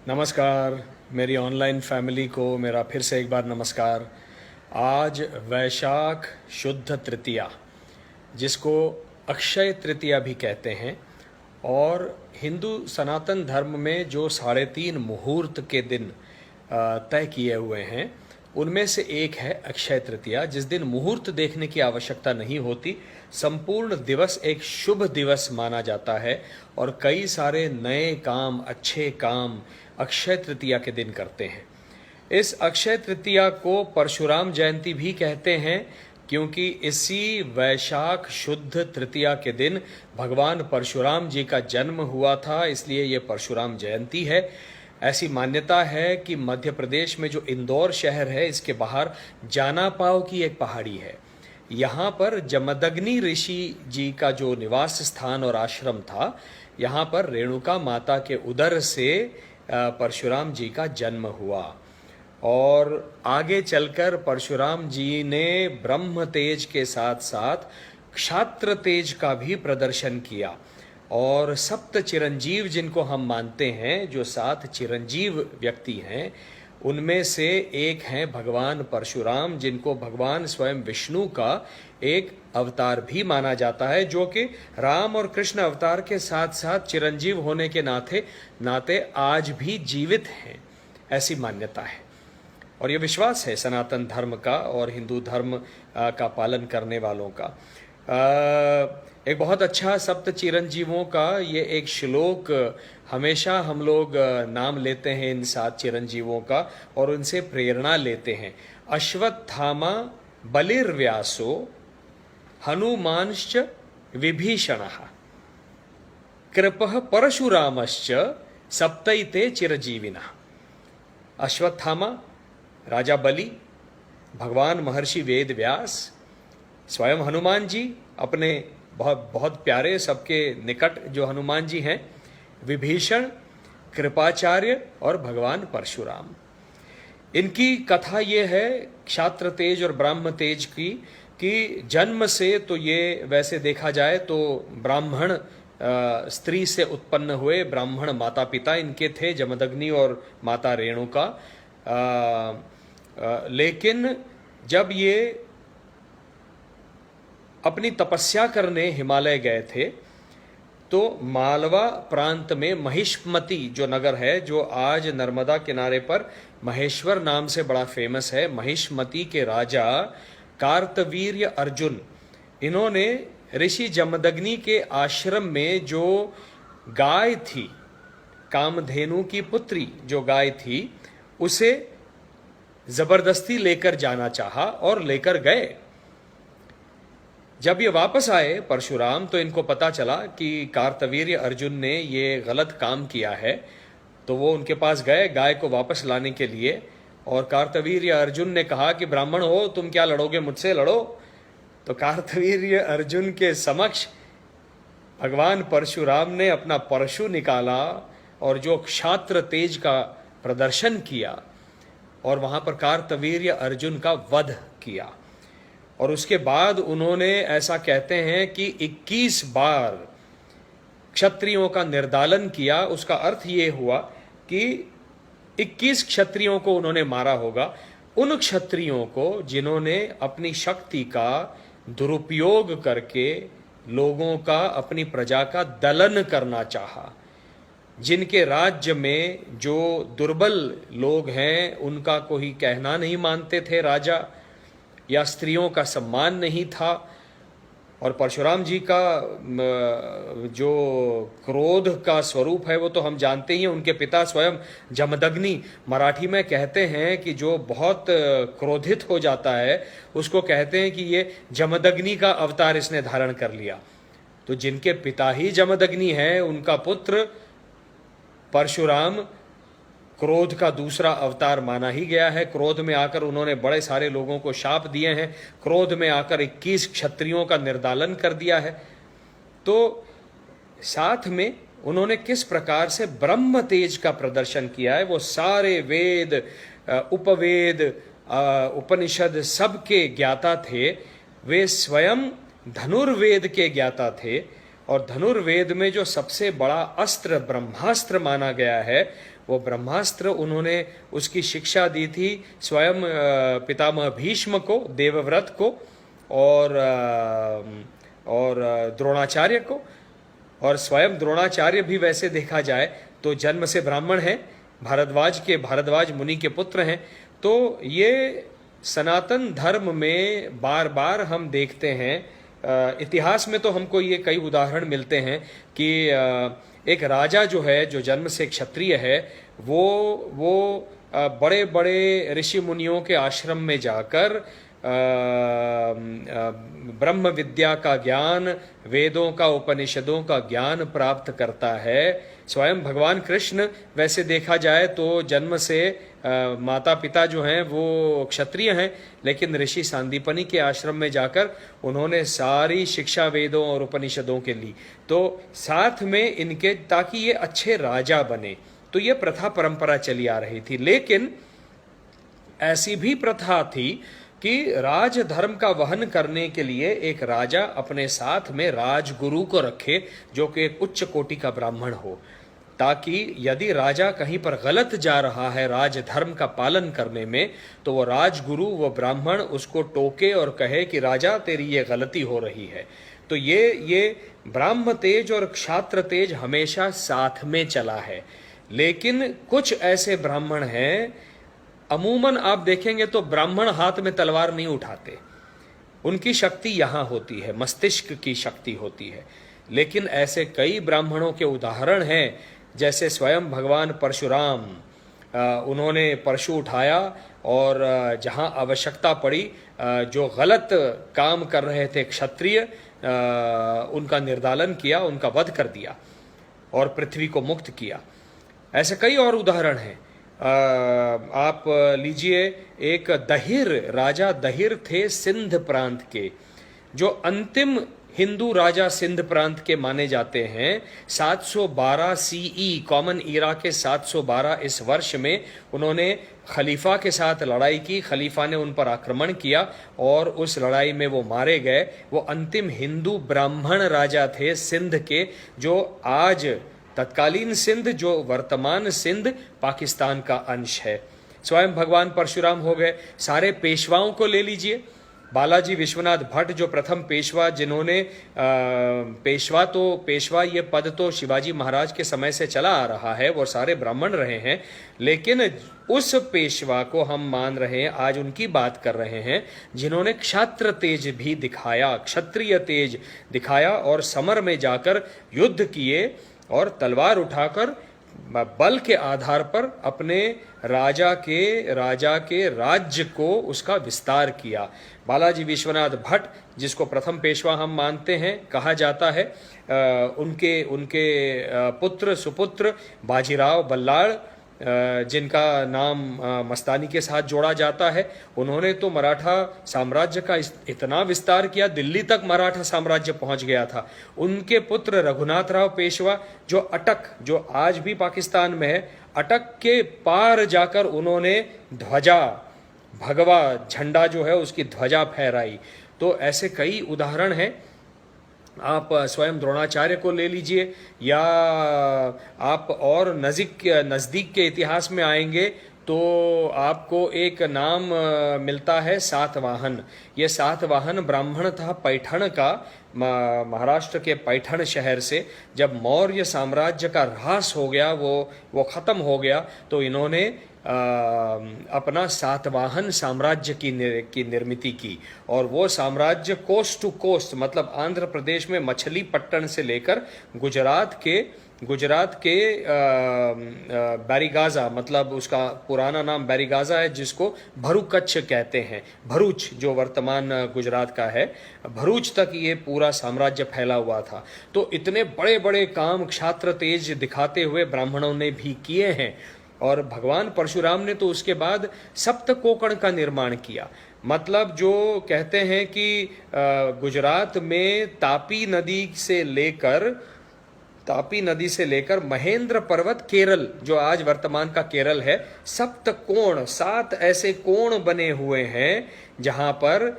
नमस्कार। मेरी online family को मेरा फिर से एक बार नमस्कार। आज वैशाख शुद्ध तृतीया, जिसको अक्षय तृतीया भी कहते हैं, और हिंदू सनातन धर्म में जो 3.5 मुहूर्त के दिन तय किए हुए हैं, उनमें से एक है अक्षय तृतीया, जिस दिन मुहूर्त देखने की आवश्यकता नहीं होती। संपूर्ण दिवस एक शुभ दिवस माना जाता है और कई सारे नए काम, अच्छे काम अक्षय तृतीया के दिन करते हैं। इस अक्षय तृतीया को परशुराम जयंती भी कहते हैं, क्योंकि इसी वैशाख शुद्ध तृतीया के दिन भगवान परशुराम जी का जन्म हुआ था, इसलिए ये परशुराम जयंती है। ऐसी मान्यता है कि मध्य प्रदेश में जो इंदौर शहर है, इसके बाहर जानापाव की एक पहाड़ी है। यहाँ पर जमदग्नि ऋषि जी का जो निवास स्थान और आश्रम था, यहाँ पर रेणुका माता के उदर से परशुराम जी का जन्म हुआ। और आगे चलकर परशुराम जी ने ब्रह्म तेज के साथ साथ क्षात्र तेज का भी प्रदर्शन किया। और सप्त चिरंजीव जिनको हम मानते हैं, जो 7 चिरंजीव व्यक्ति हैं, उनमें से एक हैं भगवान परशुराम, जिनको भगवान स्वयं विष्णु का एक अवतार भी माना जाता है, जो कि राम और कृष्ण अवतार के साथ साथ चिरंजीव होने के नाते आज भी जीवित हैं, ऐसी मान्यता है। और ये विश्वास है सनातन धर्म का और हिंदू धर्म का पालन करने वालों का। एक बहुत अच्छा सप्त चिरंजीवों का ये एक श्लोक हमेशा हम लोग नाम लेते हैं इन 7 चिरंजीवों का, और उनसे प्रेरणा लेते हैं। अश्वत्थामा बलिर्व्यासो हनुमांश्च विभीषणः कृपः परशुरामश्च सप्तैते चिरजीविनः। अश्वत्थामा राजा बलि, भगवान महर्षि वेद व्यास, स्वयं हनुमान जी, अपने बहुत बहुत प्यारे सबके निकट जो हनुमान जी हैं, विभीषण, कृपाचार्य और भगवान परशुराम। इनकी कथा ये है क्षात्र तेज और ब्राह्म तेज की, कि जन्म से तो ये वैसे देखा जाए तो ब्राह्मण स्त्री से उत्पन्न हुए, ब्राह्मण माता पिता इनके थे, जमदग्नि और माता रेणुका। लेकिन जब ये अपनी तपस्या करने हिमालय गए थे, तो मालवा प्रांत में महिष्मति जो नगर है, जो आज नर्मदा किनारे पर महेश्वर नाम से बड़ा फेमस है, महिष्मति के राजा कार्तवीर्य अर्जुन, इन्होंने ऋषि जमदग्नि के आश्रम में जो गाय थी, कामधेनु की पुत्री जो गाय थी, उसे जबरदस्ती लेकर जाना चाहा और लेकर गए। जब ये वापस आए परशुराम, तो इनको पता चला कि कार्तवीर्य अर्जुन ने ये गलत काम किया है, तो वो उनके पास गए गाय को वापस लाने के लिए। और कार्तवीर्य अर्जुन ने कहा कि ब्राह्मण हो, तुम क्या लड़ोगे मुझसे, लड़ो। तो कार्तवीर्य अर्जुन के समक्ष भगवान परशुराम ने अपना परशु निकाला और जो क्षात्र तेज का प्रदर्शन किया, और वहां पर कार्तवीर्य अर्जुन का वध किया। और उसके बाद उन्होंने, ऐसा कहते हैं कि 21 बार क्षत्रियों का निर्दालन किया। उसका अर्थ ये हुआ कि 21 क्षत्रियों को उन्होंने मारा होगा, उन क्षत्रियों को जिन्होंने अपनी शक्ति का दुरुपयोग करके लोगों का, अपनी प्रजा का दलन करना चाहा। जिनके राज्य में जो दुर्बल लोग हैं, उनका कोई कहना नहीं मानते थे राजा, या स्त्रियों का सम्मान नहीं था। और परशुराम जी का जो क्रोध का स्वरूप है वो तो हम जानते ही हैं। उनके पिता स्वयं जमदग्नि, मराठी में कहते हैं कि जो बहुत क्रोधित हो जाता है उसको कहते हैं कि ये जमदग्नि का अवतार इसने धारण कर लिया। तो जिनके पिता ही जमदग्नि हैं, उनका पुत्र परशुराम क्रोध का दूसरा अवतार माना ही गया है। क्रोध में आकर उन्होंने बड़े सारे लोगों को शाप दिए हैं, क्रोध में आकर 21 क्षत्रियों का निर्दालन कर दिया है। तो साथ में उन्होंने किस प्रकार से ब्रह्म तेज का प्रदर्शन किया है, वो सारे वेद, उपवेद, उपनिषद सबके ज्ञाता थे। वे स्वयं धनुर्वेद के ज्ञाता थे, और धनुर्वेद में जो सबसे बड़ा अस्त्र ब्रह्मास्त्र माना गया है, वो ब्रह्मास्त्र उन्होंने उसकी शिक्षा दी थी स्वयं पितामह भीष्म को, देवव्रत को और द्रोणाचार्य को। और स्वयं द्रोणाचार्य भी वैसे देखा जाए तो जन्म से ब्राह्मण हैं, भारद्वाज मुनि के पुत्र हैं। तो ये सनातन धर्म में बार बार हम देखते हैं, इतिहास में तो हमको ये कई उदाहरण मिलते हैं कि एक राजा जो है, जो जन्म से क्षत्रिय है, वो बड़े बड़े ऋषि मुनियों के आश्रम में जाकर ब्रह्म विद्या का ज्ञान, वेदों का, उपनिषदों का ज्ञान प्राप्त करता है। स्वयं भगवान कृष्ण वैसे देखा जाए तो जन्म से माता पिता जो हैं वो क्षत्रिय हैं, लेकिन ऋषि सांदीपनि के आश्रम में जाकर उन्होंने सारी शिक्षा वेदों और उपनिषदों के ली, तो साथ में इनके, ताकि ये अच्छे राजा बने। तो ये प्रथा परंपरा चली आ रही थी। लेकिन ऐसी भी प्रथा थी कि राज धर्म का वहन करने के लिए एक राजा अपने साथ में राजगुरु को रखे, जो कि एक उच्च कोटि का ब्राह्मण हो, ताकि यदि राजा कहीं पर गलत जा रहा है राज धर्म का पालन करने में, तो वो राजगुरु, वो ब्राह्मण उसको टोके और कहे कि राजा तेरी ये गलती हो रही है। तो ये ब्राह्म तेज और क्षात्र तेज हमेशा साथ में चला है। लेकिन कुछ ऐसे ब्राह्मण हैं, अमूमन आप देखेंगे तो ब्राह्मण हाथ में तलवार नहीं उठाते, उनकी शक्ति यहाँ होती है, मस्तिष्क की शक्ति होती है। लेकिन ऐसे कई ब्राह्मणों के उदाहरण हैं, जैसे स्वयं भगवान परशुराम, उन्होंने परशु उठाया और जहाँ आवश्यकता पड़ी, जो गलत काम कर रहे थे क्षत्रिय, उनका निर्दालन किया, उनका वध कर दिया और पृथ्वी को मुक्त किया। ऐसे कई और उदाहरण हैं। आप लीजिए, एक दहिर, राजा दहिर थे सिंध प्रांत के, जो अंतिम हिंदू राजा सिंध प्रांत के माने जाते हैं। 712 सीई, कॉमन ईरा के 712 इस वर्ष में उन्होंने खलीफा के साथ लड़ाई की, खलीफा ने उन पर आक्रमण किया और उस लड़ाई में वो मारे गए। वो अंतिम हिंदू ब्राह्मण राजा थे सिंध के, जो आज तत्कालीन सिंध, जो वर्तमान सिंध पाकिस्तान का अंश है। स्वयं भगवान परशुराम हो गए। सारे पेशवाओं को ले लीजिए, बालाजी विश्वनाथ भट्ट जो प्रथम पेशवा, जिन्होंने पेशवा ये पद तो शिवाजी महाराज के समय से चला आ रहा है, वो सारे ब्राह्मण रहे हैं। लेकिन उस पेशवा को हम मान रहे हैं, आज उनकी बात कर रहे हैं, जिन्होंने क्षात्र तेज भी दिखाया, क्षत्रिय तेज दिखाया और समर में जाकर युद्ध किए और तलवार उठाकर बल के आधार पर अपने राजा के राज्य को उसका विस्तार किया। बालाजी विश्वनाथ भट्ट, जिसको प्रथम पेशवा हम मानते हैं, कहा जाता है, उनके पुत्र सुपुत्र बाजीराव बल्लाळ, जिनका नाम मस्तानी के साथ जोड़ा जाता है, उन्होंने तो मराठा साम्राज्य का इतना विस्तार किया, दिल्ली तक मराठा साम्राज्य पहुंच गया था। उनके पुत्र रघुनाथराव पेशवा, जो अटक, जो आज भी पाकिस्तान में है, अटक के पार जाकर उन्होंने ध्वजा, भगवा झंडा जो है उसकी ध्वजा फहराई। तो ऐसे कई उदाहरण हैं। आप स्वयं द्रोणाचार्य को ले लीजिए, या आप और नज़दीक के इतिहास में आएंगे तो आपको एक नाम मिलता है सातवाहन। ये सातवाहन ब्राह्मण था पैठण का, महाराष्ट्र के पैठण शहर से। जब मौर्य साम्राज्य का ह्रास हो गया, वो ख़त्म हो गया, तो इन्होंने अपना सातवाहन साम्राज्य की निर्मिति की। और वो साम्राज्य कोस्ट टू कोस्ट, मतलब आंध्र प्रदेश में मछलीपट्टन से लेकर गुजरात के बैरीगाजा, मतलब उसका पुराना नाम बैरीगाजा है, जिसको भरूकच्छ कहते हैं, भरूच जो वर्तमान गुजरात का है, भरूच तक ये पूरा साम्राज्य फैला हुआ था। तो इतने बड़े बड़े काम क्षात्र तेज दिखाते हुए ब्राह्मणों ने भी किए हैं। और भगवान परशुराम ने तो उसके बाद सप्त कोकण का निर्माण किया। मतलब जो कहते हैं कि गुजरात में तापी नदी से लेकर महेंद्र पर्वत, केरल जो आज वर्तमान का केरल है, सप्त कोण, 7 ऐसे कोण बने हुए हैं जहां पर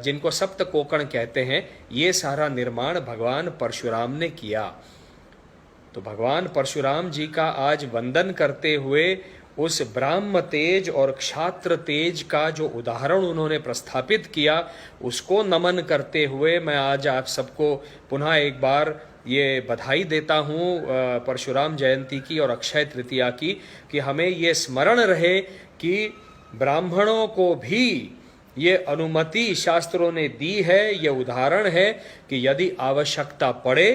जिनको सप्त कोकण कहते हैं। ये सारा निर्माण भगवान परशुराम ने किया। तो भगवान परशुराम जी का आज वंदन करते हुए उस ब्राह्म तेज और क्षात्र तेज का जो उदाहरण उन्होंने प्रस्थापित किया, उसको नमन करते हुए मैं आज आप सबको पुनः एक बार ये बधाई देता हूँ परशुराम जयंती की और अक्षय तृतीया की, कि हमें ये स्मरण रहे कि ब्राह्मणों को भी ये अनुमति शास्त्रों ने दी है, ये उदाहरण है कि यदि आवश्यकता पड़े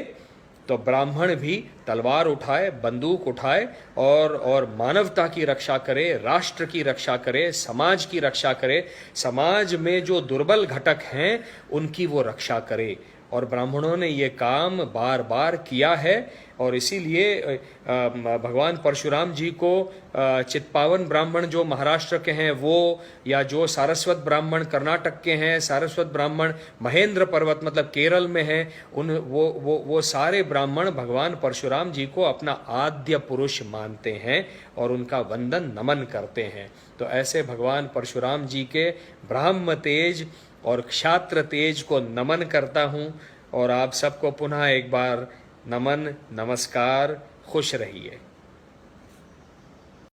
तो ब्राह्मण भी तलवार उठाए, बंदूक उठाए और मानवता की रक्षा करे, राष्ट्र की रक्षा करे, समाज की रक्षा करे, समाज में जो दुर्बल घटक हैं उनकी वो रक्षा करे। और ब्राह्मणों ने ये काम बार बार किया है और इसीलिए भगवान परशुराम जी को चित्पावन ब्राह्मण जो महाराष्ट्र के हैं वो, या जो सारस्वत ब्राह्मण कर्नाटक के हैं, सारस्वत ब्राह्मण महेंद्र पर्वत मतलब केरल में है, वो सारे ब्राह्मण भगवान परशुराम जी को अपना आद्य पुरुष मानते हैं और उनका वंदन नमन करते हैं। तो ऐसे भगवान परशुराम जी के ब्राह्म तेज और क्षात्र तेज को नमन करता हूँ और आप सबको पुनः एक बार नमन, नमस्कार, खुश रहिए।